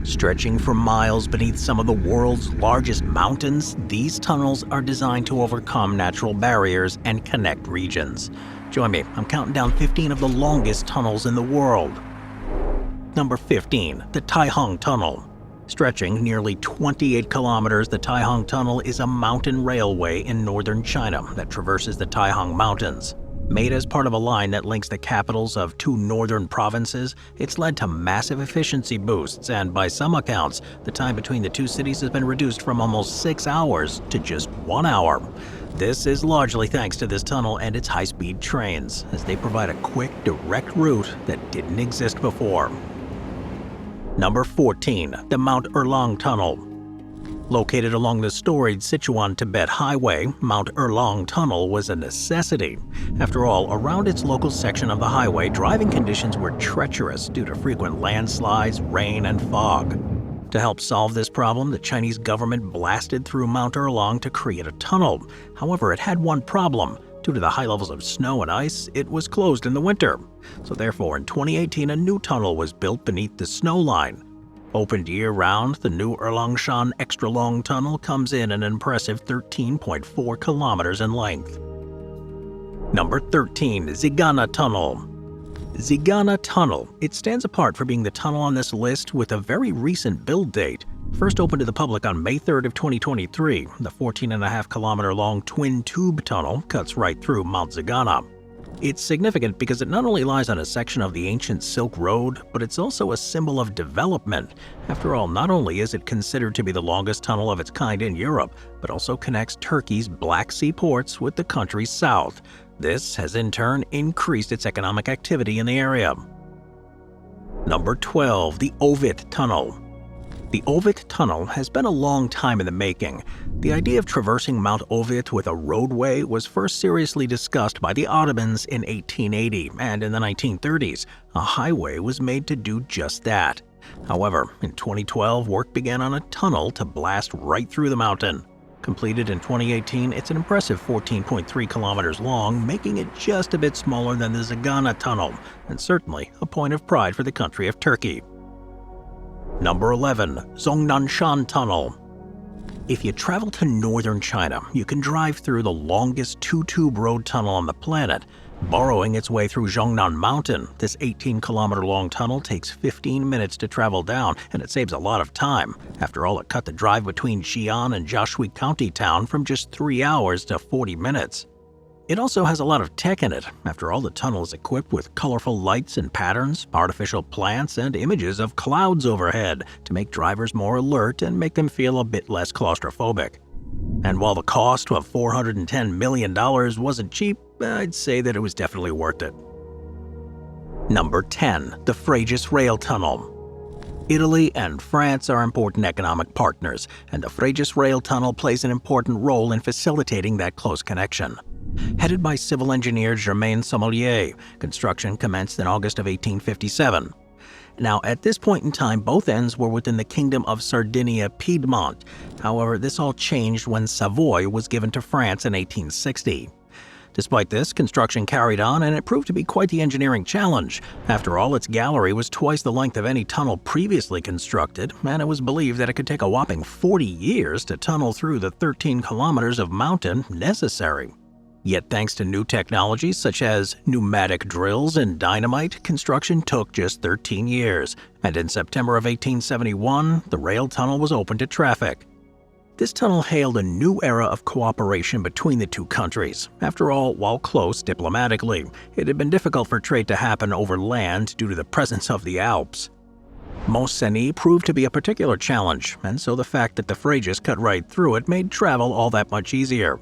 Stretching for miles beneath some of the world's largest mountains, these tunnels are designed to overcome natural barriers and connect regions. Join me, I'm counting down 15 of the longest tunnels in the world. Number 15. The Taihong Tunnel. Stretching nearly 28 kilometers, the Taihong Tunnel is a mountain railway in northern China that traverses the Taihong Mountains. Made as part of a line that links the capitals of two northern provinces, it's led to massive efficiency boosts, and by some accounts, the time between the two cities has been reduced from almost 6 hours to just 1 hour. This is largely thanks to this tunnel and its high-speed trains, as they provide a quick, direct route that didn't exist before. Number 14. The Mount Erlong Tunnel. Located along the storied Sichuan-Tibet Highway, Mount Erlong Tunnel was a necessity. After all, around its local section of the highway, driving conditions were treacherous due to frequent landslides, rain, and fog. To help solve this problem, the Chinese government blasted through Mount Erlong to create a tunnel. However, it had one problem. Due to the high levels of snow and ice, it was closed in the winter. So therefore, in 2018, a new tunnel was built beneath the snow line. Opened year-round, the new Erlongshan extra-long tunnel comes in an impressive 13.4 kilometers in length. Number 13. Zigana Tunnel. Zigana Tunnel. It stands apart for being the tunnel on this list with a very recent build date. First opened to the public on May 3rd of 2023, the 14.5-kilometer-long twin-tube tunnel cuts right through Mount Zigana. It's significant because it not only lies on a section of the ancient Silk Road, but it's also a symbol of development. After all, not only is it considered to be the longest tunnel of its kind in Europe, but also connects Turkey's Black Sea ports with the country's south. This has in turn increased its economic activity in the area. Number 12. The Ovit Tunnel. The Ovit Tunnel has been a long time in the making. The idea of traversing Mount Ovit with a roadway was first seriously discussed by the Ottomans in 1880, and in the 1930s, a highway was made to do just that. However, in 2012, work began on a tunnel to blast right through the mountain. Completed in 2018, it's an impressive 14.3 kilometers long, making it just a bit smaller than the Zigana Tunnel, and certainly a point of pride for the country of Turkey. Number 11. Zhongnan Tunnel. If you travel to northern China, you can drive through the longest two-tube road tunnel on the planet. Burrowing its way through Zhongnan Mountain, this 18-kilometer-long tunnel takes 15 minutes to travel down, and it saves a lot of time. After all, it cut the drive between Xi'an and Jiaxi County Town from just 3 hours to 40 minutes. It also has a lot of tech in it. After all, the tunnel is equipped with colorful lights and patterns, artificial plants, and images of clouds overhead to make drivers more alert and make them feel a bit less claustrophobic. And while the cost of $410 million wasn't cheap, I'd say that it was definitely worth it. Number 10. The Frejus Rail Tunnel. Italy and France are important economic partners, and the Frejus Rail Tunnel plays an important role in facilitating that close connection. Headed by civil engineer Germain Sommelier, construction commenced in August of 1857. Now, at this point in time, both ends were within the Kingdom of Sardinia-Piedmont. However, this all changed when Savoy was given to France in 1860. Despite this, construction carried on, and it proved to be quite the engineering challenge. After all, its gallery was twice the length of any tunnel previously constructed, and it was believed that it could take a whopping 40 years to tunnel through the 13 kilometers of mountain necessary. Yet thanks to new technologies such as pneumatic drills and dynamite, construction took just 13 years, and in September of 1871, the rail tunnel was open to traffic. This tunnel hailed a new era of cooperation between the two countries. After all, while close diplomatically, it had been difficult for trade to happen over land due to the presence of the Alps. Mont Cenis proved to be a particular challenge, and so the fact that the Frejus cut right through it made travel all that much easier.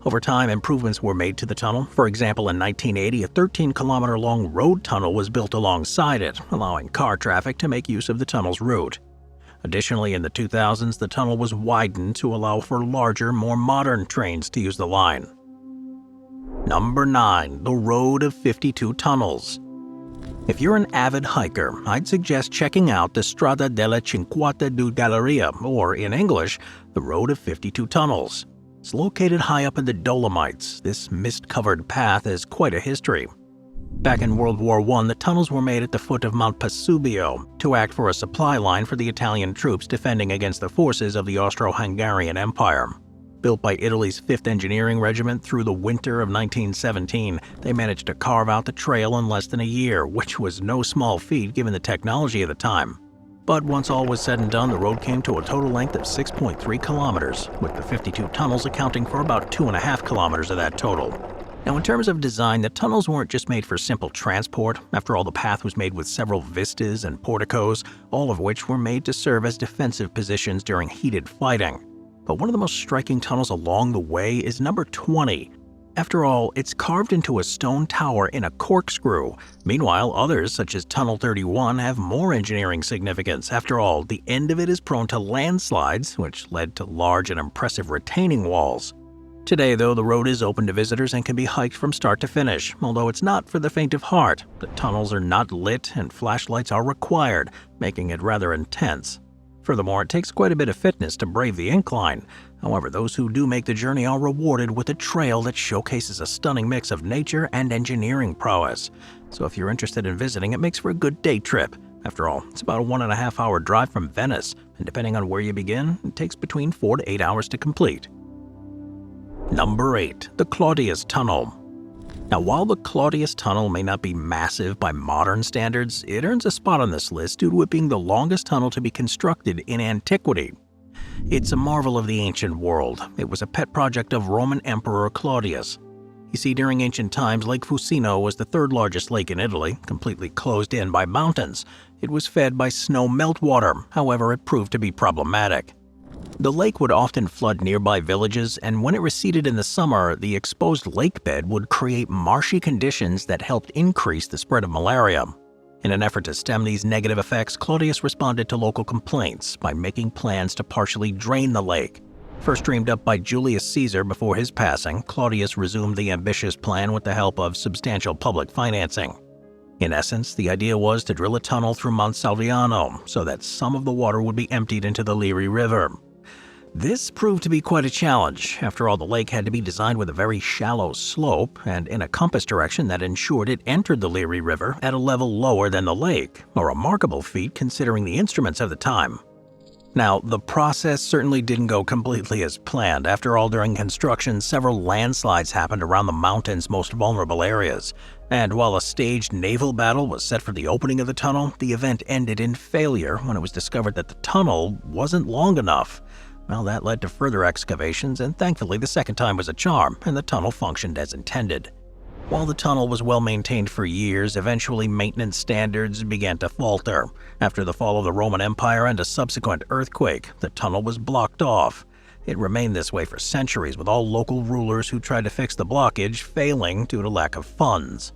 Over time, improvements were made to the tunnel. For example, in 1980, a 13-kilometer-long road tunnel was built alongside it, allowing car traffic to make use of the tunnel's route. Additionally, in the 2000s, the tunnel was widened to allow for larger, more modern trains to use the line. Number 9. The Road of 52 Tunnels. If you're an avid hiker, I'd suggest checking out the Strada della Cinquanta due Galleria, or in English, the Road of 52 Tunnels. It's located high up in the Dolomites. This mist-covered path has quite a history. Back in World War I, the tunnels were made at the foot of Mount Vesubio to act for a supply line for the Italian troops defending against the forces of the Austro-Hungarian Empire. Built by Italy's 5th Engineering Regiment through the winter of 1917, they managed to carve out the trail in less than a year, which was no small feat given the technology of the time. But once all was said and done, the road came to a total length of 6.3 kilometers, with the 52 tunnels accounting for about 2.5 kilometers of that total. Now, in terms of design, the tunnels weren't just made for simple transport. After all, the path was made with several vistas and porticos, all of which were made to serve as defensive positions during heated fighting. But one of the most striking tunnels along the way is number 20. After all, it's carved into a stone tower in a corkscrew. Meanwhile, others, such as Tunnel 31, have more engineering significance. After all, the end of it is prone to landslides, which led to large and impressive retaining walls. Today, though, the road is open to visitors and can be hiked from start to finish, although it's not for the faint of heart. The tunnels are not lit and flashlights are required, making it rather intense. Furthermore, it takes quite a bit of fitness to brave the incline. However, those who do make the journey are rewarded with a trail that showcases a stunning mix of nature and engineering prowess. So if you're interested in visiting, it makes for a good day trip. After all, it's about a 1.5-hour drive from Venice, and depending on where you begin, it takes between 4 to 8 hours to complete. Number 8. The Claudius Tunnel. Now, while the Claudius Tunnel may not be massive by modern standards, it earns a spot on this list due to it being the longest tunnel to be constructed in antiquity. It's a marvel of the ancient world. It was a pet project of Roman Emperor Claudius. You see, during ancient times, Lake Fucino was the third largest lake in Italy, completely closed in by mountains. It was fed by snow meltwater, however, it proved to be problematic. The lake would often flood nearby villages, and when it receded in the summer, the exposed lake bed would create marshy conditions that helped increase the spread of malaria. In an effort to stem these negative effects, Claudius responded to local complaints by making plans to partially drain the lake. First dreamed up by Julius Caesar before his passing, Claudius resumed the ambitious plan with the help of substantial public financing. In essence, the idea was to drill a tunnel through Mont Salviano so that some of the water would be emptied into the Liris River. This proved to be quite a challenge. After all, the lake had to be designed with a very shallow slope and in a compass direction that ensured it entered the Liris River at a level lower than the lake, a remarkable feat considering the instruments of the time. Now, the process certainly didn't go completely as planned. After all, during construction, several landslides happened around the mountain's most vulnerable areas. And while a staged naval battle was set for the opening of the tunnel, the event ended in failure when it was discovered that the tunnel wasn't long enough. Well, that led to further excavations, and thankfully the second time was a charm, and the tunnel functioned as intended. While the tunnel was well maintained for years, eventually maintenance standards began to falter. After the fall of the Roman Empire and a subsequent earthquake, the tunnel was blocked off. It remained this way for centuries, with all local rulers who tried to fix the blockage failing due to lack of funds.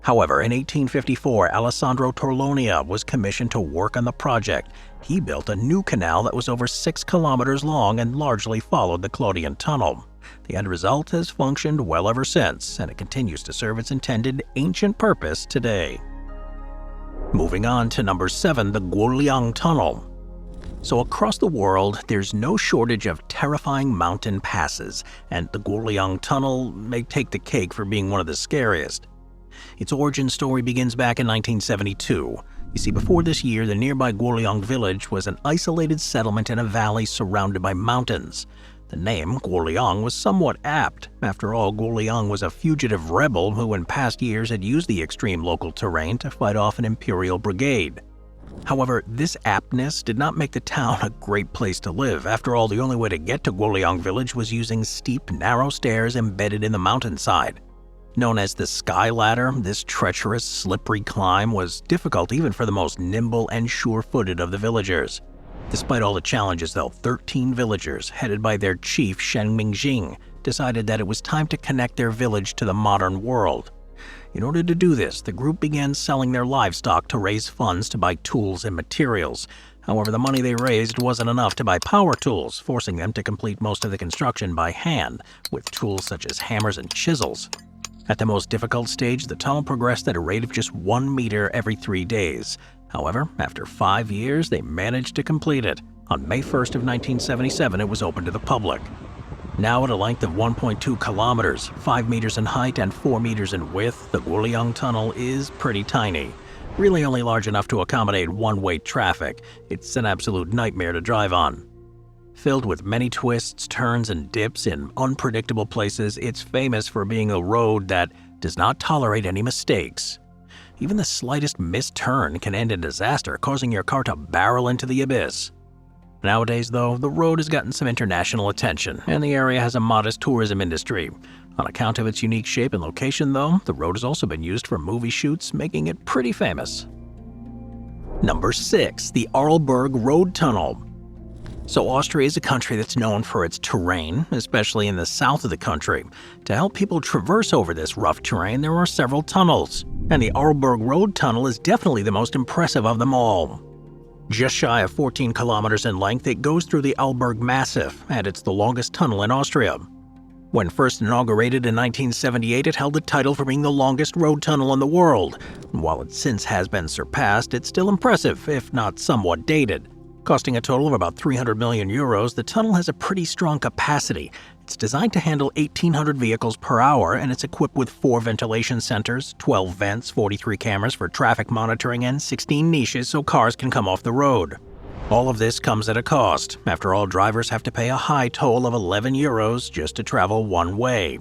However, in 1854, Alessandro Torlonia was commissioned to work on the project. He built a new canal that was over 6 kilometers long and largely followed the Claudian Tunnel. The end result has functioned well ever since, and it continues to serve its intended ancient purpose today. Moving on to number 7, the Guoliang Tunnel. So across the world, there's no shortage of terrifying mountain passes, and the Guoliang Tunnel may take the cake for being one of the scariest. Its origin story begins back in 1972. You see, before this year, the nearby Guoliang village was an isolated settlement in a valley surrounded by mountains. The name, Guoliang, was somewhat apt. After all, Guoliang was a fugitive rebel who in past years had used the extreme local terrain to fight off an imperial brigade. However, this aptness did not make the town a great place to live. After all, the only way to get to Guoliang village was using steep, narrow stairs embedded in the mountainside. Known as the Sky Ladder, this treacherous, slippery climb was difficult even for the most nimble and sure-footed of the villagers. Despite all the challenges, though, 13 villagers, headed by their chief Shen Mingjing, decided that it was time to connect their village to the modern world. In order to do this, the group began selling their livestock to raise funds to buy tools and materials. However, the money they raised wasn't enough to buy power tools, forcing them to complete most of the construction by hand, with tools such as hammers and chisels. At the most difficult stage, the tunnel progressed at a rate of just 1 meter every 3 days. However, after 5 years, they managed to complete it. On May 1st of 1977, it was open to the public. Now at a length of 1.2 kilometers, 5 meters in height and 4 meters in width, the Guoliang Tunnel is pretty tiny. Really only large enough to accommodate one-way traffic. It's an absolute nightmare to drive on. Filled with many twists, turns, and dips in unpredictable places, it's famous for being a road that does not tolerate any mistakes. Even the slightest missed turn can end in disaster, causing your car to barrel into the abyss. Nowadays, though, the road has gotten some international attention, and the area has a modest tourism industry. On account of its unique shape and location, though, the road has also been used for movie shoots, making it pretty famous. Number 6. The Arlberg Road Tunnel. So Austria is a country that's known for its terrain, especially in the south of the country. To help people traverse over this rough terrain, there are several tunnels, and the Arlberg Road Tunnel is definitely the most impressive of them all. Just shy of 14 kilometers in length, it goes through the Arlberg Massif, and it's the longest tunnel in Austria. When first inaugurated in 1978, it held the title for being the longest road tunnel in the world. While it since has been surpassed, it's still impressive, if not somewhat dated. Costing a total of about 300 million euros, the tunnel has a pretty strong capacity. It's designed to handle 1,800 vehicles per hour, and it's equipped with 4 ventilation centers, 12 vents, 43 cameras for traffic monitoring, and 16 niches so cars can come off the road. All of this comes at a cost. After all, drivers have to pay a high toll of 11 euros just to travel one way.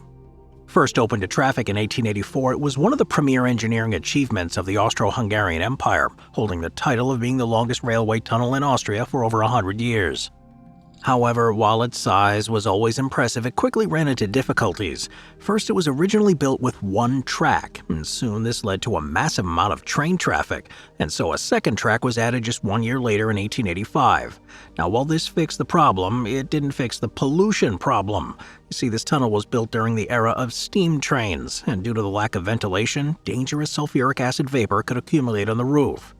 First opened to traffic in 1884, it was one of the premier engineering achievements of the Austro-Hungarian Empire, holding the title of being the longest railway tunnel in Austria for over 100 years. However, while its size was always impressive, it quickly ran into difficulties. First, it was originally built with one track, and soon this led to a massive amount of train traffic, and so a second track was added just 1 year later in 1885. Now, while this fixed the problem, it didn't fix the pollution problem. You see, this tunnel was built during the era of steam trains, and due to the lack of ventilation, dangerous sulfuric acid vapor could accumulate on the roof.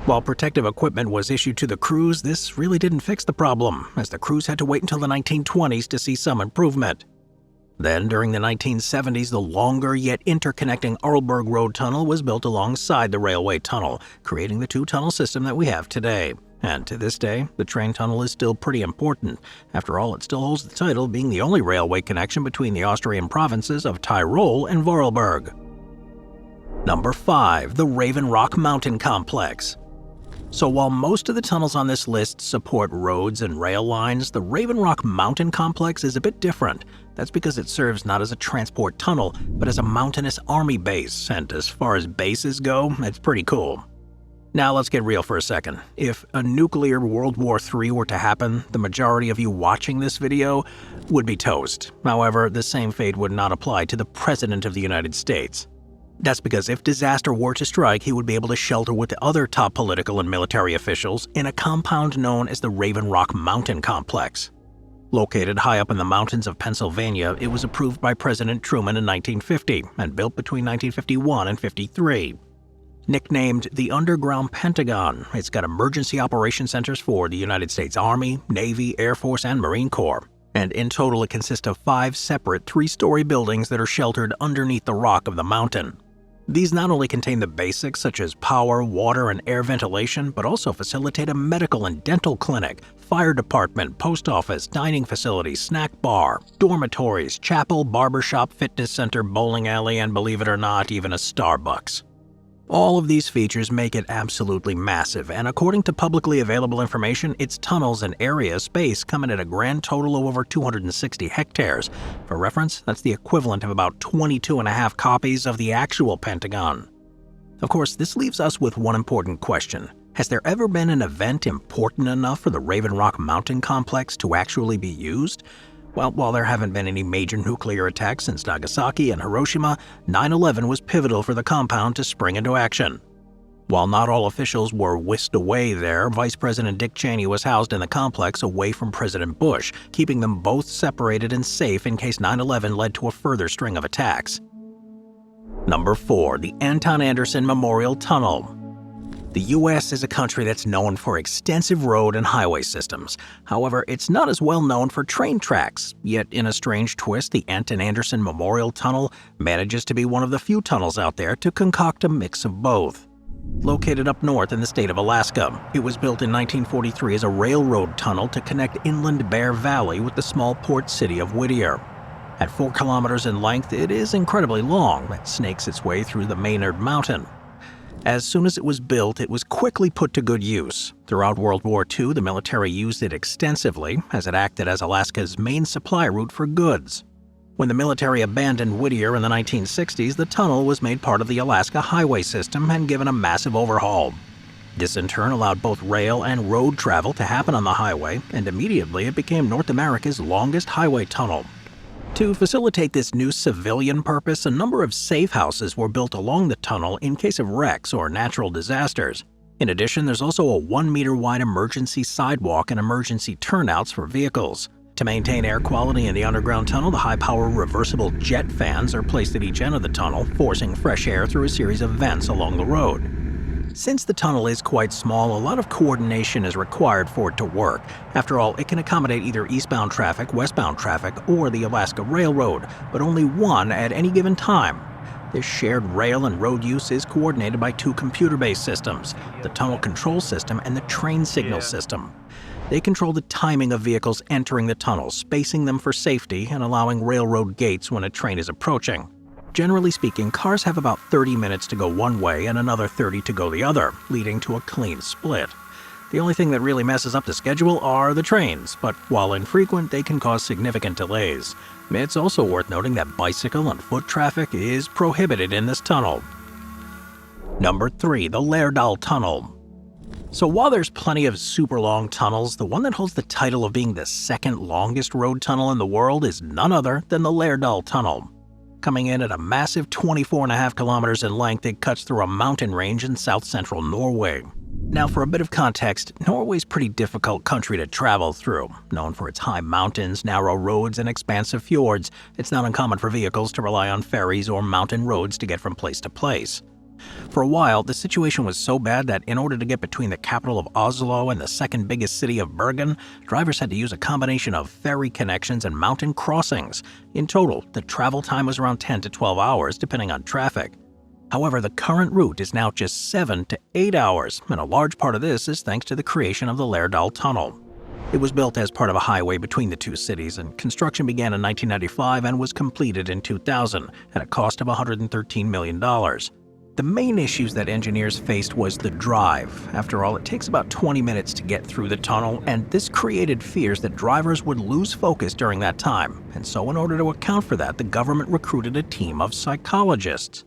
While protective equipment was issued to the crews, this really didn't fix the problem, as the crews had to wait until the 1920s to see some improvement. Then, during the 1970s, the longer yet interconnecting Arlberg Road Tunnel was built alongside the railway tunnel, creating the two-tunnel system that we have today. And to this day, the train tunnel is still pretty important. After all, it still holds the title of being the only railway connection between the Austrian provinces of Tyrol and Vorarlberg. Number 5. The Raven Rock Mountain Complex. So while most of the tunnels on this list support roads and rail lines, the Raven Rock Mountain Complex is a bit different. That's because it serves not as a transport tunnel, but as a mountainous army base, and as far as bases go, it's pretty cool. Now let's get real for a second. If a nuclear World War III were to happen, the majority of you watching this video would be toast. However, the same fate would not apply to the President of the United States. That's because if disaster were to strike, he would be able to shelter with the other top political and military officials in a compound known as the Raven Rock Mountain Complex. Located high up in the mountains of Pennsylvania, it was approved by President Truman in 1950 and built between 1951 and 53. Nicknamed the Underground Pentagon, it's got emergency operation centers for the United States Army, Navy, Air Force, and Marine Corps. And in total, it consists of 5 separate 3-story buildings that are sheltered underneath the rock of the mountain. These not only contain the basics such as power, water, and air ventilation, but also facilitate a medical and dental clinic, fire department, post office, dining facility, snack bar, dormitories, chapel, barbershop, fitness center, bowling alley, and believe it or not, even a Starbucks. All of these features make it absolutely massive, and according to publicly available information, its tunnels and area space come in at a grand total of over 260 hectares. For reference, that's the equivalent of about 22.5 copies of the actual Pentagon. Of course, this leaves us with one important question. Has there ever been an event important enough for the Raven Rock Mountain Complex to actually be used? Well, while there haven't been any major nuclear attacks since Nagasaki and Hiroshima, 9/11 was pivotal for the compound to spring into action. While not all officials were whisked away there, Vice President Dick Cheney was housed in the complex away from President Bush, keeping them both separated and safe in case 9/11 led to a further string of attacks. Number 4. The Anton Anderson Memorial Tunnel. The U.S. is a country that's known for extensive road and highway systems. However, it's not as well known for train tracks. Yet, in a strange twist, the Anton Anderson Memorial Tunnel manages to be one of the few tunnels out there to concoct a mix of both. Located up north in the state of Alaska, it was built in 1943 as a railroad tunnel to connect inland Bear Valley with the small port city of Whittier. At 4 kilometers in length, it is incredibly long. It snakes its way through the Maynard Mountain. As soon as it was built, it was quickly put to good use. Throughout World War II, the military used it extensively, as it acted as Alaska's main supply route for goods. When the military abandoned Whittier in the 1960s, the tunnel was made part of the Alaska highway system and given a massive overhaul. This in turn allowed both rail and road travel to happen on the highway, and immediately it became North America's longest highway tunnel. To facilitate this new civilian purpose, a number of safe houses were built along the tunnel in case of wrecks or natural disasters. In addition, there's also a 1-meter-wide emergency sidewalk and emergency turnouts for vehicles. To maintain air quality in the underground tunnel, the high-power reversible jet fans are placed at each end of the tunnel, forcing fresh air through a series of vents along the road. Since the tunnel is quite small, a lot of coordination is required for it to work. After all, it can accommodate either eastbound traffic, westbound traffic, or the Alaska Railroad, but only one at any given time. This shared rail and road use is coordinated by 2 computer-based systems, the tunnel control system and the train signal system. They control the timing of vehicles entering the tunnel, spacing them for safety and allowing railroad gates when a train is approaching. Generally speaking, cars have about 30 minutes to go one way and another 30 to go the other, leading to a clean split. The only thing that really messes up the schedule are the trains, but while infrequent, they can cause significant delays. It's also worth noting that bicycle and foot traffic is prohibited in this tunnel. Number 3. The Laerdal Tunnel. So while there's plenty of super long tunnels, the one that holds the title of being the second longest road tunnel in the world is none other than the Laerdal Tunnel. Coming in at a massive 24.5 kilometers in length, it cuts through a mountain range in south-central Norway. Now, for a bit of context, Norway's a pretty difficult country to travel through. Known for its high mountains, narrow roads, and expansive fjords, it's not uncommon for vehicles to rely on ferries or mountain roads to get from place to place. For a while, the situation was so bad that in order to get between the capital of Oslo and the second biggest city of Bergen, drivers had to use a combination of ferry connections and mountain crossings. In total, the travel time was around 10 to 12 hours, depending on traffic. However, the current route is now just 7 to 8 hours, and a large part of this is thanks to the creation of the Laerdal Tunnel. It was built as part of a highway between the two cities, and construction began in 1995 and was completed in 2000 at a cost of $113 million. The main issues that engineers faced was the drive. After all, it takes about 20 minutes to get through the tunnel, and this created fears that drivers would lose focus during that time. And so in order to account for that, the government recruited a team of psychologists.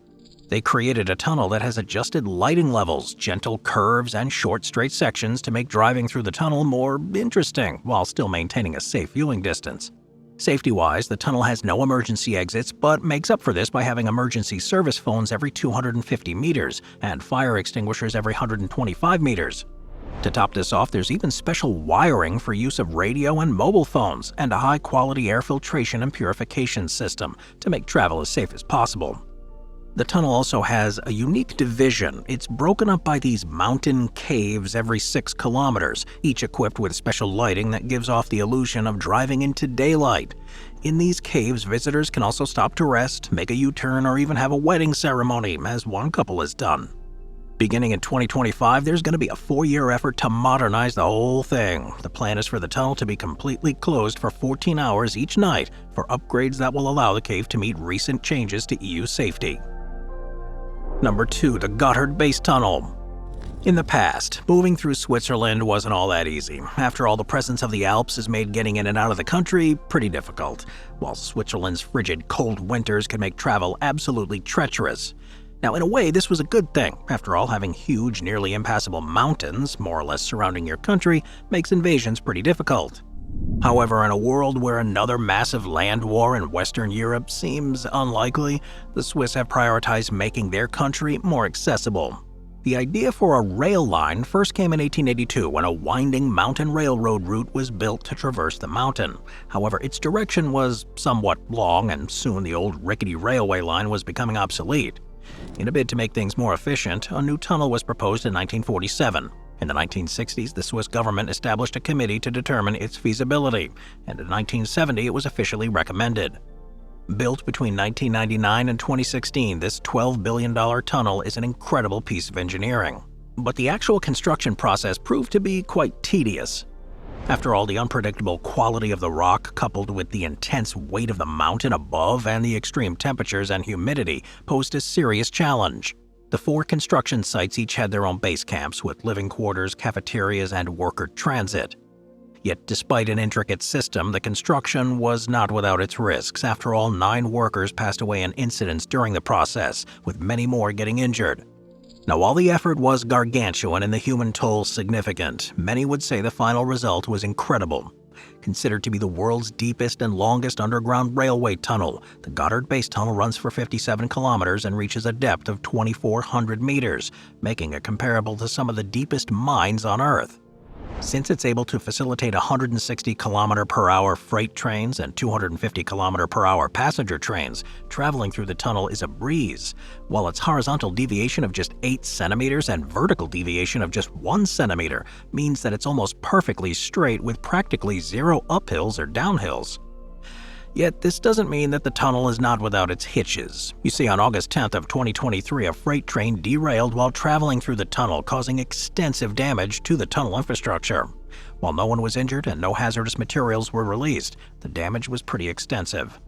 They created a tunnel that has adjusted lighting levels, gentle curves, and short straight sections to make driving through the tunnel more interesting, while still maintaining a safe viewing distance. Safety-wise, the tunnel has no emergency exits, but makes up for this by having emergency service phones every 250 meters and fire extinguishers every 125 meters. To top this off, there's even special wiring for use of radio and mobile phones, and a high-quality air filtration and purification system to make travel as safe as possible. The tunnel also has a unique division. It's broken up by these mountain caves every 6 kilometers, each equipped with special lighting that gives off the illusion of driving into daylight. In these caves, visitors can also stop to rest, make a U-turn, or even have a wedding ceremony, as one couple has done. Beginning in 2025, there's going to be a 4-year effort to modernize the whole thing. The plan is for the tunnel to be completely closed for 14 hours each night for upgrades that will allow the cave to meet recent changes to EU safety. Number 2. The Gotthard Base Tunnel. In the past, moving through Switzerland wasn't all that easy. After all, the presence of the Alps has made getting in and out of the country pretty difficult, while Switzerland's frigid, cold winters can make travel absolutely treacherous. Now, in a way, this was a good thing. After all, having huge, nearly impassable mountains, more or less surrounding your country, makes invasions pretty difficult. However, in a world where another massive land war in Western Europe seems unlikely, the Swiss have prioritized making their country more accessible. The idea for a rail line first came in 1882 when a winding mountain railroad route was built to traverse the mountain. However, its direction was somewhat long, and soon the old rickety railway line was becoming obsolete. In a bid to make things more efficient, a new tunnel was proposed in 1947. In the 1960s, the Swiss government established a committee to determine its feasibility, and in 1970 it was officially recommended. Built between 1999 and 2016, this $12 billion tunnel is an incredible piece of engineering. But the actual construction process proved to be quite tedious. After all, the unpredictable quality of the rock, coupled with the intense weight of the mountain above and the extreme temperatures and humidity, posed a serious challenge. The 4 construction sites each had their own base camps with living quarters, cafeterias, and worker transit. Yet despite an intricate system, the construction was not without its risks. After all, 9 workers passed away in incidents during the process, with many more getting injured. Now, while the effort was gargantuan and the human toll significant, many would say the final result was incredible. Considered to be the world's deepest and longest underground railway tunnel, the Gotthard Base Tunnel runs for 57 kilometers and reaches a depth of 2,400 meters, making it comparable to some of the deepest mines on Earth. Since it's able to facilitate 160 km/h freight trains and 250 km/h passenger trains, traveling through the tunnel is a breeze, while its horizontal deviation of just 8 centimeters and vertical deviation of just 1 centimeter means that it's almost perfectly straight with practically zero uphills or downhills. Yet this doesn't mean that the tunnel is not without its hitches. You see, on August 10th of 2023, a freight train derailed while traveling through the tunnel, causing extensive damage to the tunnel infrastructure. While no one was injured and no hazardous materials were released, the damage was pretty extensive.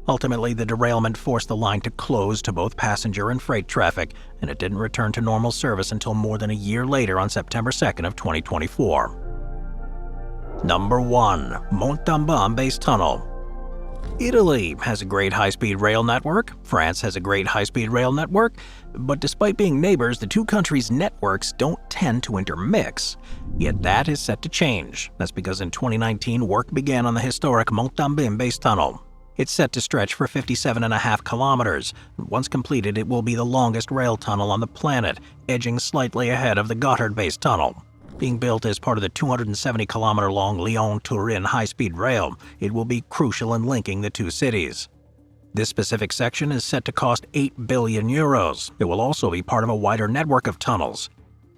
Ultimately, the derailment forced the line to close to both passenger and freight traffic, and it didn't return to normal service until more than a year later on September 2nd of 2024. Number 1. Mont Base Tunnel. Italy has a great high-speed rail network, France has a great high-speed rail network, but despite being neighbors, the two countries' networks don't tend to intermix. Yet that is set to change. That's because in 2019, work began on the historic Mont Base Tunnel. It's set to stretch for 57.5 kilometers. Once completed, it will be the longest rail tunnel on the planet, edging slightly ahead of the Gotthard Base Tunnel. Being built as part of the 270-kilometer-long Lyon-Turin high-speed rail, it will be crucial in linking the two cities. This specific section is set to cost €8 billion. It will also be part of a wider network of tunnels.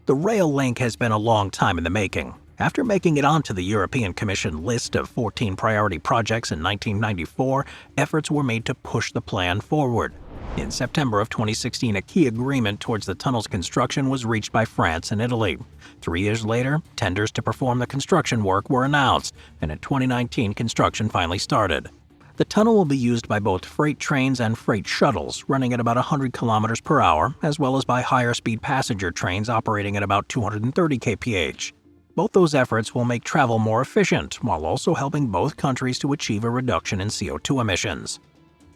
The rail link has been a long time in the making. After making it onto the European Commission list of 14 priority projects in 1994, efforts were made to push the plan forward. In September of 2016, a key agreement towards the tunnel's construction was reached by France and Italy. 3 years later, tenders to perform the construction work were announced, and in 2019, construction finally started. The tunnel will be used by both freight trains and freight shuttles, running at about 100 kilometers per hour, as well as by higher-speed passenger trains operating at about 230 kph. Both those efforts will make travel more efficient, while also helping both countries to achieve a reduction in CO2 emissions.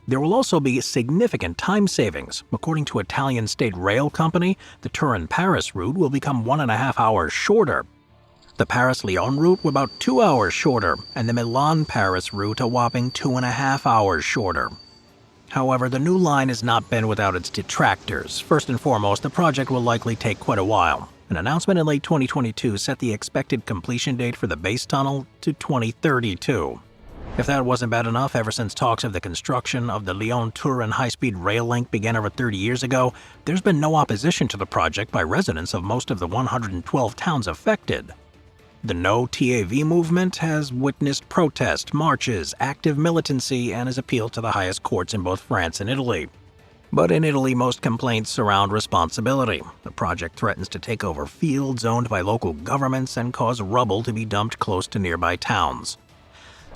There will also be significant time savings. According to Italian state rail company, the Turin-Paris route will become 1.5 hours shorter. The Paris-Lyon route about 2 hours shorter, and the Milan-Paris route a whopping 2.5 hours shorter. However, the new line has not been without its detractors. First and foremost, the project will likely take quite a while. An announcement in late 2022 set the expected completion date for the base tunnel to 2032. If that wasn't bad enough, ever since talks of the construction of the Lyon-Turin high-speed rail link began over 30 years ago, there's been no opposition to the project by residents of most of the 112 towns affected. The No TAV movement has witnessed protest, marches, active militancy, and has appealed to the highest courts in both France and Italy. But in Italy, most complaints surround responsibility. The project threatens to take over fields owned by local governments and cause rubble to be dumped close to nearby towns.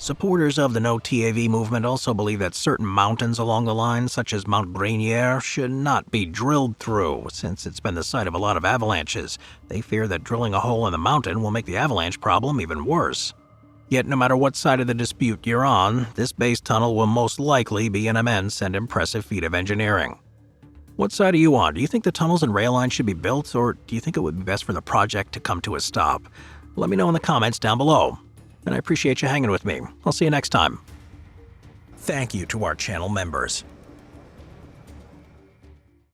Supporters of the No TAV movement also believe that certain mountains along the line, such as Mont Grenier, should not be drilled through, since it's been the site of a lot of avalanches. They fear that drilling a hole in the mountain will make the avalanche problem even worse. Yet no matter what side of the dispute you're on, this base tunnel will most likely be an immense and impressive feat of engineering. What side are you on? Do you think the tunnels and rail lines should be built, or do you think it would be best for the project to come to a stop? Let me know in the comments down below. And I appreciate you hanging with me. I'll see you next time. Thank you to our channel members.